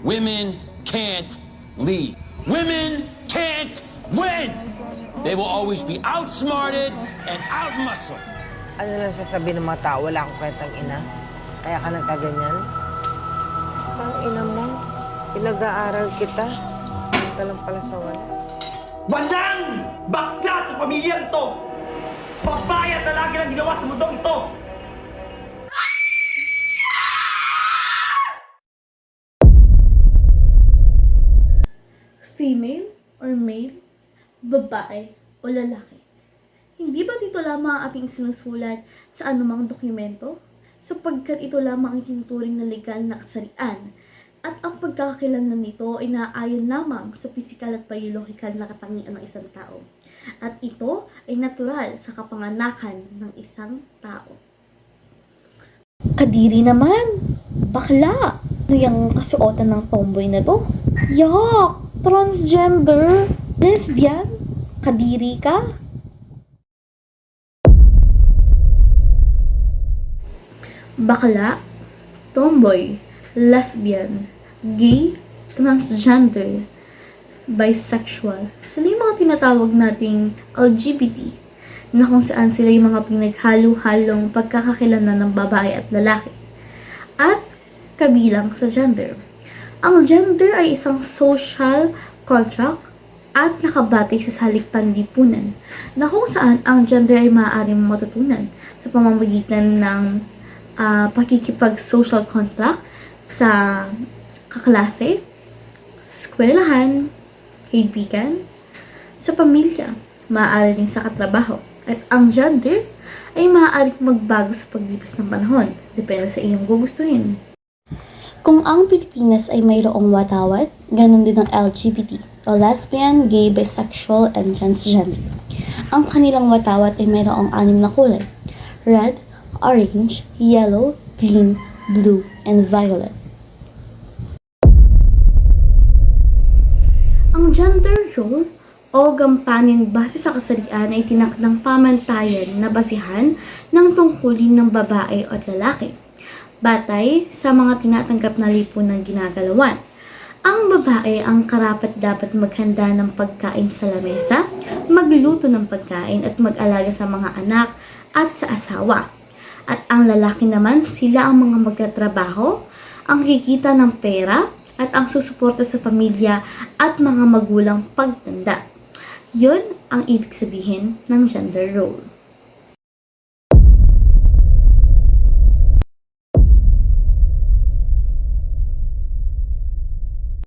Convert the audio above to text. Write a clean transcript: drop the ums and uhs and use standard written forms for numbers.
Women can't lead. Women can't win. They will always be outsmarted and outmuscled. Ano lang sasabihin ng mga tao, wala akong kwentang ina? Kaya ka nagkaganyan? Ang ina mo, pinag-aaral kita. Ito lang pala sa wala. Walang bakla sa pamilyang ito! Babae at lalaki lang ginawa sa mundong ito! Female or male, babae o lalaki. Hindi ba dito lamang ang ating sinusulat sa anumang dokumento? Sapagkat ito lamang ang tinuturing na legal na kasarian at ang pagkakakilanlan nito ay naaayon lamang sa pisikal at biologikal na katangian ng isang tao. At ito ay natural sa kapanganakan ng isang tao. Kadiri naman! Bakla! Ano yung kasuotan ng tomboy na to? Yuck! Transgender! Lesbian? Kadiri ka? Bakla, tomboy, lesbian, gay, transgender, bisexual. Sila yung mga tinatawag nating LGBT na kung saan sila yung mga pinaghalo-halong pagkakakilanlan ng babae at lalaki at kabilang sa gender. Ang gender ay isang social contract at nakabatay sa salikpan lipunan na kung saan ang gender ay maaaring matutunan sa pamamagitan ng pakikipag-social contract sa kaklase, eskwelahan, kaibigan, sa pamilya, maaari rin sa katrabaho. At ang gender ay maaaring magbago sa paglipas ng panahon, depende sa iyong gugustuhin. Kung ang Pilipinas ay mayroong watawat, ganun din ang LGBT o lesbian, gay, bisexual, and transgender. Ang kanilang watawat ay mayroong 6 na kulay: red, orange, yellow, green, blue, and violet. Ang gender role o gampanin base sa kasarian ay tinakdang pamantayan na basihan ng tungkulin ng babae at lalaki. Batay sa mga tinatanggap na lipunan ginagalawan. Ang babae ang karapat-dapat maghanda ng pagkain sa lamesa, magluto ng pagkain at mag-alaga sa mga anak at sa asawa. At ang lalaki naman, sila ang mga magtatrabaho, ang kikita ng pera, at ang susuporta sa pamilya at mga magulang pagtanda. Yun ang ibig sabihin ng gender role.